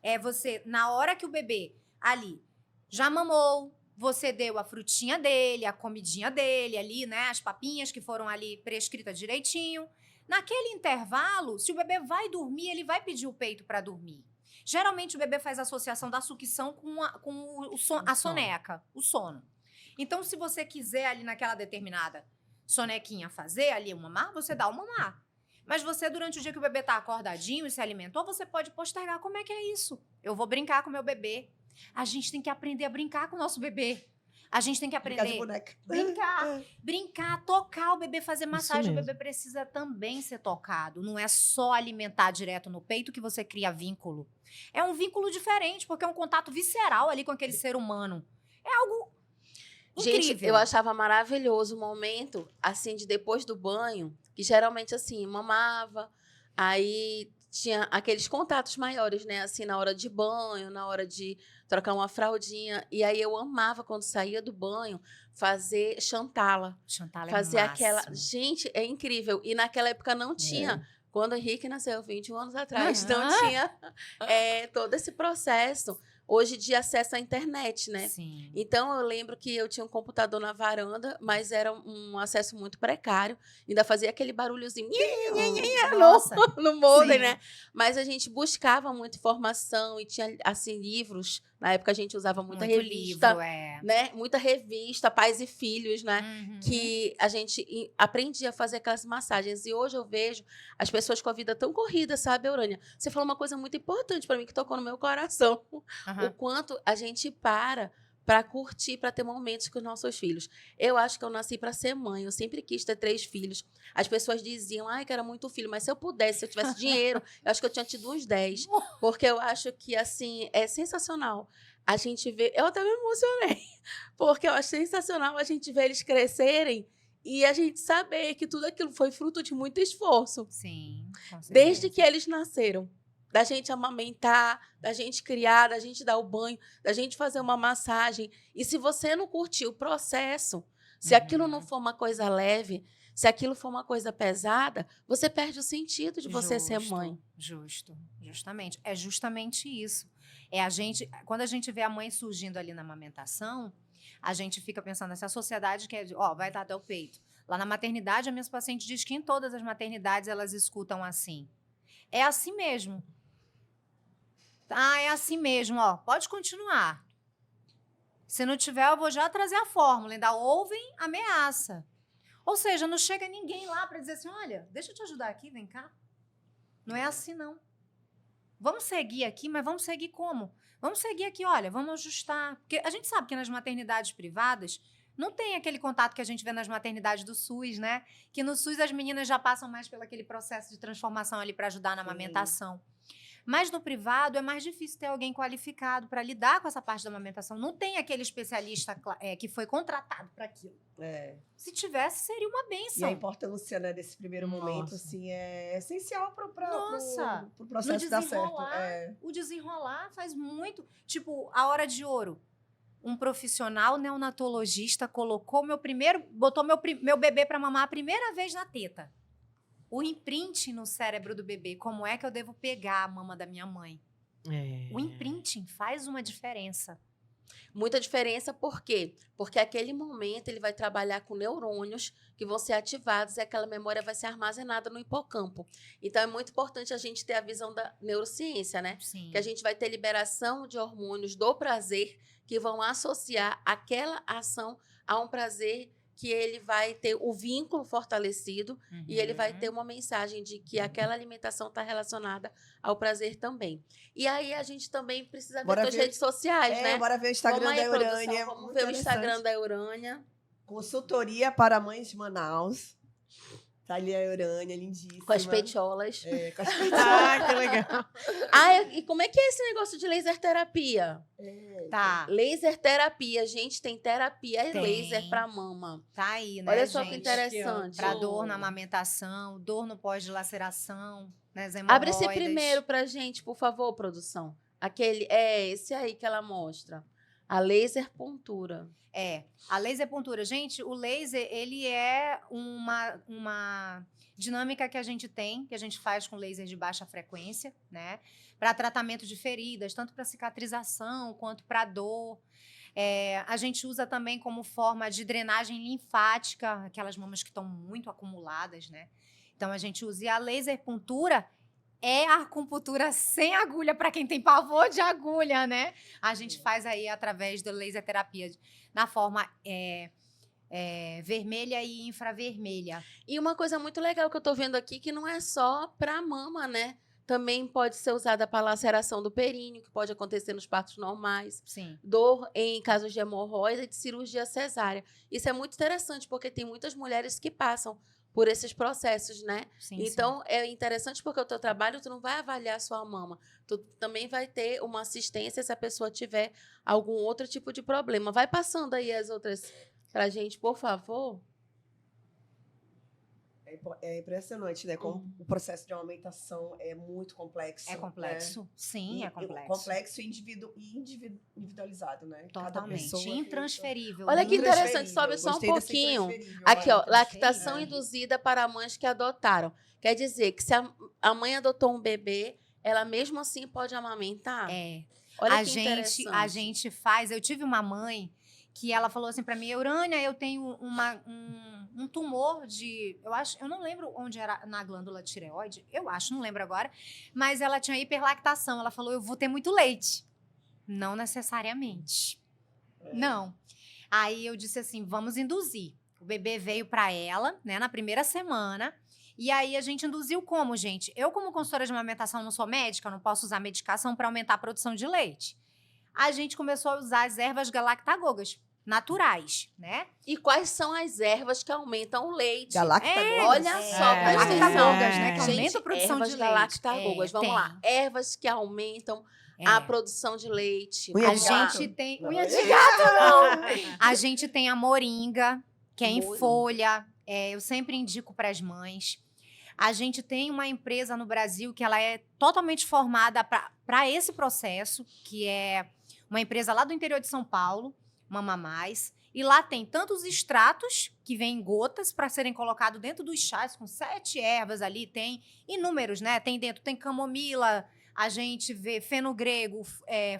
é você, na hora que o bebê ali já mamou, você deu a frutinha dele, a comidinha dele ali, né? As papinhas que foram ali prescritas direitinho. Naquele intervalo, se o bebê vai dormir, ele vai pedir o peito para dormir. Geralmente, o bebê faz associação da sucção com a soneca, o sono. Então, se você quiser ali naquela determinada sonequinha fazer ali o mamar, você dá o mamar. Mas você, durante o dia que o bebê tá acordadinho e se alimentou, você pode postergar. Como é que é isso? Eu vou brincar com o meu bebê. A gente tem que aprender a brincar com o nosso bebê. A gente tem que aprender a brincar, tocar o bebê, fazer massagem. O bebê precisa também ser tocado. Não é só alimentar direto no peito que você cria vínculo. É um vínculo diferente, porque é um contato visceral ali com aquele ser humano. É algo incrível. Gente, eu achava maravilhoso o momento, assim, de depois do banho, que geralmente, assim, mamava, aí tinha aqueles contatos maiores, né? Assim, na hora de banho, na hora de trocar uma fraldinha. E aí eu amava, quando saía do banho, fazer chantala. Chantala fazer é aquela. máximo. Gente, é incrível. E naquela época não tinha. Quando o Henrique nasceu, 21 anos atrás, não tinha todo esse processo. Hoje de acesso à internet, né? Sim. Então, eu lembro que eu tinha um computador na varanda, mas era um acesso muito precário. Ainda fazia aquele barulhozinho Nossa. no modem, Sim. né? Mas a gente buscava muita informação e tinha, assim, livros. Na época, a gente usava muita Muito revista, livro, né? Muita revista, Pais e Filhos, né? Uhum. Que a gente aprendia a fazer aquelas massagens. E hoje eu vejo as pessoas com a vida tão corrida, sabe, Urânia? Você falou uma coisa muito importante para mim, que tocou no meu coração. Uhum. O quanto a gente para para curtir, para ter momentos com os nossos filhos. Eu acho que eu nasci para ser mãe, eu sempre quis ter 3 filhos. As pessoas diziam, ai, que era muito filho, mas se eu pudesse, se eu tivesse dinheiro, eu acho que eu tinha tido uns 10, porque eu acho que, assim, é sensacional a gente ver, eu até me emocionei, porque eu acho sensacional a gente ver eles crescerem e a gente saber que tudo aquilo foi fruto de muito esforço. Sim, com certeza. Desde que eles nasceram. Da gente amamentar, da gente criar, da gente dar o banho, da gente fazer uma massagem. E se você não curtir o processo, se aquilo não for uma coisa leve, se aquilo for uma coisa pesada, você perde o sentido de você ser mãe. Justamente. É justamente isso. Quando a gente vê a mãe surgindo ali na amamentação, a gente fica pensando, essa sociedade que vai dar até o peito. Lá na maternidade, a minha paciente diz que em todas as maternidades elas escutam assim. É assim mesmo. Ah, é assim mesmo, pode continuar. Se não tiver, eu vou já trazer a fórmula. Ainda ouvem ameaça. Ou seja, não chega ninguém lá para dizer assim, olha, deixa eu te ajudar aqui, vem cá. Não é assim, não. Vamos seguir aqui, mas vamos seguir como? Vamos seguir aqui, olha, vamos ajustar. Porque a gente sabe que nas maternidades privadas não tem aquele contato que a gente vê nas maternidades do SUS, né? Que no SUS as meninas já passam mais pelo aquele processo de transformação ali para ajudar na amamentação. Mas no privado é mais difícil ter alguém qualificado para lidar com essa parte da amamentação. Não tem aquele especialista que foi contratado para aquilo. Se tivesse, seria uma bênção. E a importância, né, desse primeiro momento, assim, é essencial para o processo dar certo. O desenrolar faz muito. Tipo, a hora de ouro. Um profissional neonatologista botou meu bebê para mamar a primeira vez na teta. O imprinting no cérebro do bebê, como é que eu devo pegar a mama da minha mãe? O imprinting faz uma diferença. Muita diferença, por quê? Porque aquele momento ele vai trabalhar com neurônios que vão ser ativados e aquela memória vai ser armazenada no hipocampo. Então, é muito importante a gente ter a visão da neurociência, né? Sim. Que a gente vai ter liberação de hormônios do prazer que vão associar aquela ação a um prazer que ele vai ter o vínculo fortalecido e ele vai ter uma mensagem de que aquela alimentação está relacionada ao prazer também. E aí a gente também precisa ver as redes sociais, né? Bora ver o Instagram da Urânia. Vamos ver o Instagram da Urânia. Consultoria para mães de Manaus. Tá ali a Urânia, lindíssima. Com as petiolas. Com as petiolas. Ah, que legal. E como é que é esse negócio de laser terapia? Tá. Laser terapia, gente, tem terapia laser para mama. Tá aí, né, Olha só gente? que interessante. Para dor na amamentação, dor no pós-dilaceração, nas hemorroidas. Abre esse primeiro pra gente, por favor, produção. Esse aí que ela mostra. A laser pontura. A laser pontura. Gente, o laser, ele é uma dinâmica que a gente tem, que a gente faz com laser de baixa frequência, né? Para tratamento de feridas, tanto para cicatrização quanto para dor. A gente usa também como forma de drenagem linfática, aquelas mamas que estão muito acumuladas, né? Então, a gente usa. E a laser pontura é a acupuntura sem agulha, para quem tem pavor de agulha, né? A gente faz aí através da laser terapia na forma vermelha e infravermelha. E uma coisa muito legal que eu tô vendo aqui, que não é só para mama, né? Também pode ser usada para laceração do períneo, que pode acontecer nos partos normais. Sim. Dor em casos de hemorroida e de cirurgia cesárea. Isso é muito interessante, porque tem muitas mulheres que passam por esses processos, né? Sim, então, é interessante porque o teu trabalho, tu não vai avaliar a sua mama. Tu também vai ter uma assistência se a pessoa tiver algum outro tipo de problema. Vai passando aí as outras pra gente, por favor. É impressionante, né? Como o processo de amamentação é muito complexo. É complexo? Né? Sim, é complexo. Complexo e individualizado, né? Totalmente. Intransferível. Olha que interessante, sobe só um pouquinho. Aqui, ó, lactação induzida para mães que adotaram. Quer dizer que se a mãe adotou um bebê, ela mesmo assim pode amamentar? Olha que interessante. A gente faz... Eu tive uma mãe que ela falou assim para mim, Urânia, eu tenho um tumor de... Eu não lembro onde era, na glândula tireoide, não lembro agora, mas ela tinha hiperlactação. Ela falou, eu vou ter muito leite. Não necessariamente. Não. Aí eu disse assim, vamos induzir. O bebê veio para ela, né, na primeira semana, e aí a gente induziu como, gente? Eu, como consultora de amamentação, não sou médica, eu não posso usar medicação para aumentar a produção de leite. a gente começou a usar as ervas galactagogas naturais, né? E quais são as ervas que aumentam o leite? Galactagogas. Olha só, presta atenção. Galactagogas, né? Que Gente, aumenta a produção ervas de leite. galactagogas. Vamos tem. lá. Ervas que aumentam a produção de leite. Unha A de gato? gente tem... Não. Unha de gato, não! A gente tem a moringa, que é em Moringa. folha. Eu sempre indico para as mães. A gente tem uma empresa no Brasil que ela é totalmente formada para esse processo, que é uma empresa lá do interior de São Paulo, Mama Mais. E lá tem tantos extratos, que vêm em gotas, para serem colocados dentro dos chás, com 7 ervas ali. Tem inúmeros, né? Tem dentro, tem camomila, a gente vê fenogrego,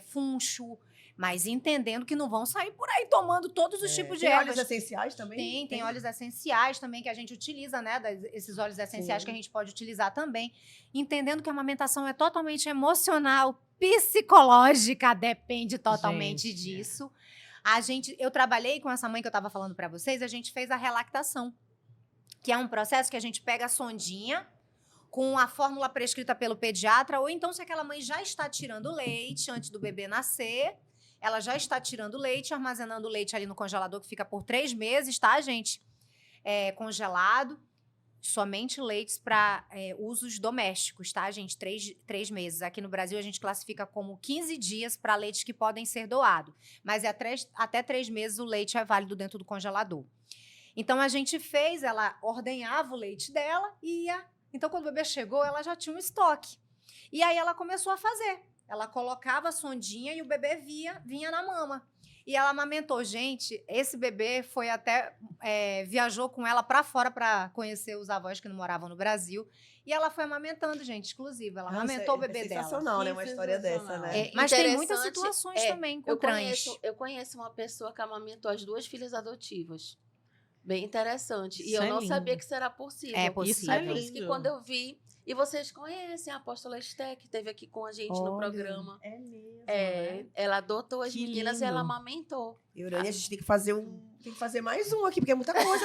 funcho, mas entendendo que não vão sair por aí tomando todos os tipos de Tem ervas. óleos essenciais também? Tem óleos essenciais também que a gente utiliza, né? Esses óleos essenciais Sim. que a gente pode utilizar também. Entendendo que a amamentação é totalmente emocional, psicológica, depende totalmente Gente, disso. Eu trabalhei com essa mãe que eu estava falando para vocês, a gente fez a relactação, que é um processo que a gente pega a sondinha com a fórmula prescrita pelo pediatra, ou então se aquela mãe já está tirando leite antes do bebê nascer, ela já está tirando leite, armazenando o leite ali no congelador, que fica por 3 meses, tá, gente? Congelado. Somente leites para usos domésticos, tá, gente? 3 meses. Aqui no Brasil, a gente classifica como 15 dias para leites que podem ser doados. Mas até 3 meses o leite é válido dentro do congelador. Então, a gente ela ordenhava o leite dela e ia... Então, quando o bebê chegou, ela já tinha um estoque. E aí, ela começou a fazer. Ela colocava a sondinha e o bebê vinha na mama. E ela amamentou. Gente, esse bebê foi até... viajou com ela para fora para conhecer os avós que não moravam no Brasil. E ela foi amamentando, gente, exclusiva. Ela amamentou o bebê dela. Sensacional, né? Uma história dessa, né? Mas tem muitas Interessante, situações também com Eu conheço uma pessoa que amamentou as 2 filhas adotivas. Bem interessante. E Isso eu é não lindo. sabia que isso era possível. É possível. Isso é Por isso que lindo. quando eu vi... E vocês conhecem a apóstola Esté, que esteve aqui com a gente no Olha, programa. É mesmo, É, ela adotou as Que meninas e lindo. ela amamentou. Eurânia, a gente tem que fazer mais um aqui, porque é muita coisa.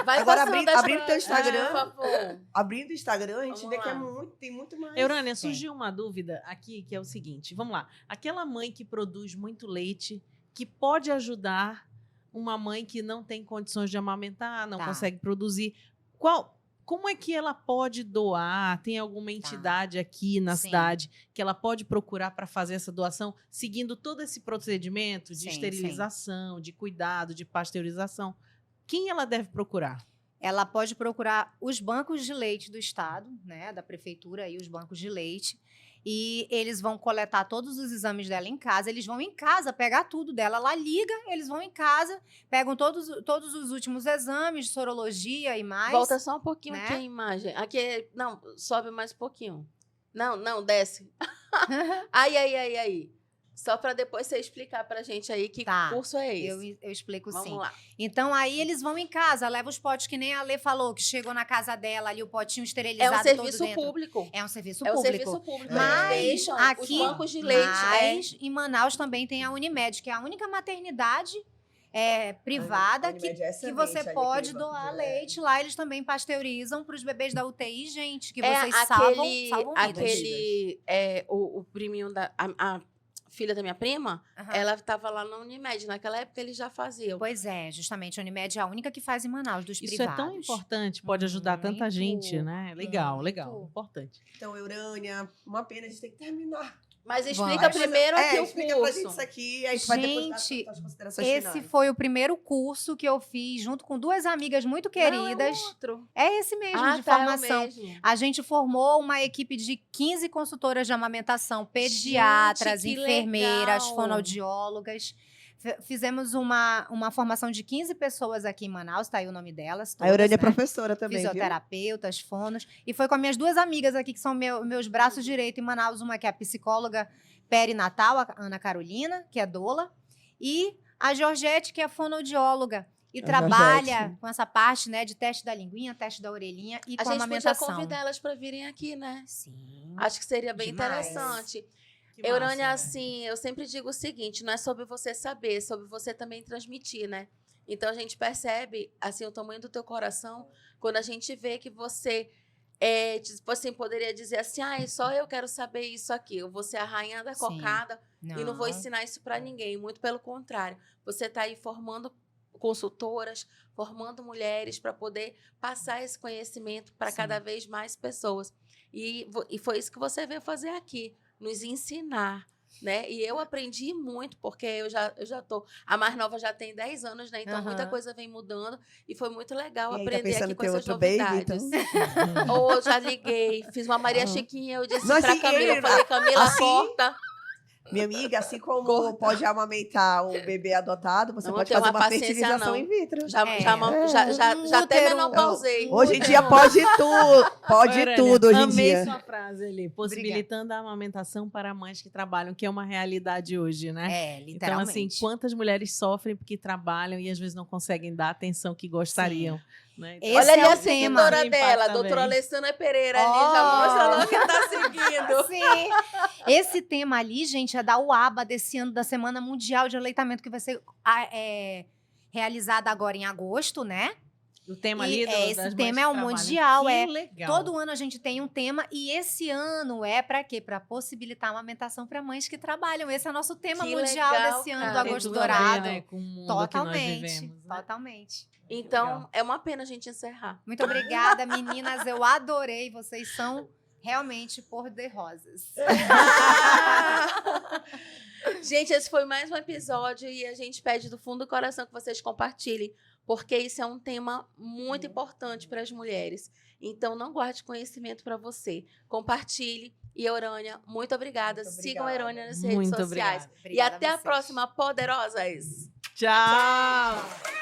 Vai Agora, passando abrindo as teu pra- Instagram. por favor. Abrindo o Instagram, a gente Vamos vê que lá. tem muito mais. Eurânia, surgiu uma dúvida aqui, que é o seguinte. Vamos lá. Aquela mãe que produz muito leite, que pode ajudar uma mãe que não tem condições de amamentar, não Tá. consegue produzir. Como é que ela pode doar? Tem alguma entidade aqui na Sim. cidade que ela pode procurar para fazer essa doação, seguindo todo esse procedimento de Sim, esterilização, de cuidado, de pasteurização? Quem ela deve procurar? Ela pode procurar os bancos de leite do estado, né, da prefeitura e os bancos de leite, e eles vão coletar todos os exames dela em casa. Eles vão em casa pegar tudo dela. Ela liga, eles vão em casa, pegam todos os últimos exames de sorologia e mais. Volta só um pouquinho né? aqui a imagem. Aqui, não, sobe mais um pouquinho. Não, desce. Aí. Só para depois você explicar pra gente aí que Tá. curso é esse. Eu explico Vamos sim. lá. Então, aí eles vão em casa, levam os potes que nem a Lê falou, que chegou na casa dela ali, o potinho É esterilizado um todo serviço dentro. público. É um serviço É um público. serviço público. Mas Eles deixam aqui, os bancos de leite. mas em Manaus também tem a Unimed, que é a única maternidade privada A Unimed é que excelente você ali, pode aquele doar banco de leite. Lá eles também pasteurizam para os bebês da UTI, gente, que É vocês salvam vidas. aquele o priminho a filha da minha prima, Aham. ela estava lá na Unimed. Naquela época eles já faziam. Pois é, justamente a Unimed é a única que faz em Manaus, dos Isso privados. é tão importante, pode ajudar tanta Muito, gente, né? Legal, legal, muito. importante. Então, Eurânia, uma pena, a gente tem que terminar. Mas explica Vamos. primeiro aqui o explica pra gente curso. isso aqui, a gente vai depois Gente, dar as considerações Esse finais. foi o primeiro curso que eu fiz junto com 2 amigas muito queridas. Não, é outro. É esse mesmo, de tá, formação. É o mesmo. A gente formou uma equipe de 15 consultoras de amamentação, pediatras, Gente, que enfermeiras, legal. fonoaudiólogas. Fizemos uma formação de 15 pessoas aqui em Manaus, tá aí o nome delas. A Todas, Eurânia é né? professora também, viu? Fisioterapeutas, fonos. E foi com as minhas 2 amigas aqui, que são meus braços direitos em Manaus. Uma que é a psicóloga perinatal, a Ana Carolina, que é doula. E a Georgette, que é fonoaudióloga. E A trabalha Georgette. com essa parte, né, de teste da linguinha, teste da orelhinha e A com gente podia amamentação. convidar elas para virem aqui, né? Sim. Acho que seria bem Demais. interessante. Que Eurânia, massa, né? assim, eu sempre digo o seguinte, não é sobre você saber, é sobre você também transmitir, né? Então, a gente percebe, assim, o tamanho do teu coração quando a gente vê que você tipo assim, poderia dizer assim, só eu quero saber isso aqui. Eu vou ser a rainha da Sim. cocada e não vou ensinar isso para ninguém. Muito pelo contrário. Você está aí formando consultoras, formando mulheres para poder passar esse conhecimento para cada vez mais pessoas. E foi isso que você veio fazer aqui, nos ensinar. Né? E eu aprendi muito, porque eu já tô... A mais nova já tem 10 anos, né? Então, muita coisa vem mudando. E foi muito legal E aí, aprender pensando aqui em com ter essas outro baby, novidades. então? Ou eu já liguei, fiz uma Maria Chiquinha, eu disse Mas pra assim, Camila, eu falei, Camila, assim, corta. Minha amiga, assim como pode amamentar o bebê adotado, você Não pode tem fazer uma uma paciência, fertilização não. in vitro. Já até Útero. menopausei. Hoje em dia pode tudo. Pode Aurélia, tudo hoje em amei dia. sua frase ali, possibilitando a amamentação para mães que trabalham, que é uma realidade hoje, né? Então, Literalmente. assim, quantas mulheres sofrem porque trabalham e às vezes não conseguem dar a atenção que gostariam. Né? Então, Esse Olha ali é a o tema. seguidora Impacta dela, a também. doutora Alessandra Pereira ali, já mostra logo que tá seguindo. Sim. Esse tema ali, gente, é da UABA desse ano, da Semana Mundial de Aleitamento, que vai ser realizada agora em agosto, né? O tema E, ali esse das tema mães é que o trabalham. mundial, Que é. legal. Todo ano a gente tem um tema e esse ano é para quê? Para possibilitar a amamentação para mães que trabalham. Esse é o nosso tema Que mundial legal, desse ano cara. do Tem Agosto tudo a ver, Dourado. né, com o mundo Totalmente. que nós vivemos. Né? Totalmente. Então, Legal. é uma pena a gente encerrar. Muito obrigada, meninas. Eu adorei. Vocês são realmente cor-de-rosas. Gente, esse foi mais um episódio e a gente pede do fundo do coração que vocês compartilhem, porque isso é um tema muito importante para as mulheres. Então, não guarde conhecimento para você. Compartilhe. E Eurânia, muito obrigada. Muito Sigam a obrigada. Eurânia nas redes Muito sociais. obrigada. E Obrigada até a vocês. próxima, poderosas! Tchau!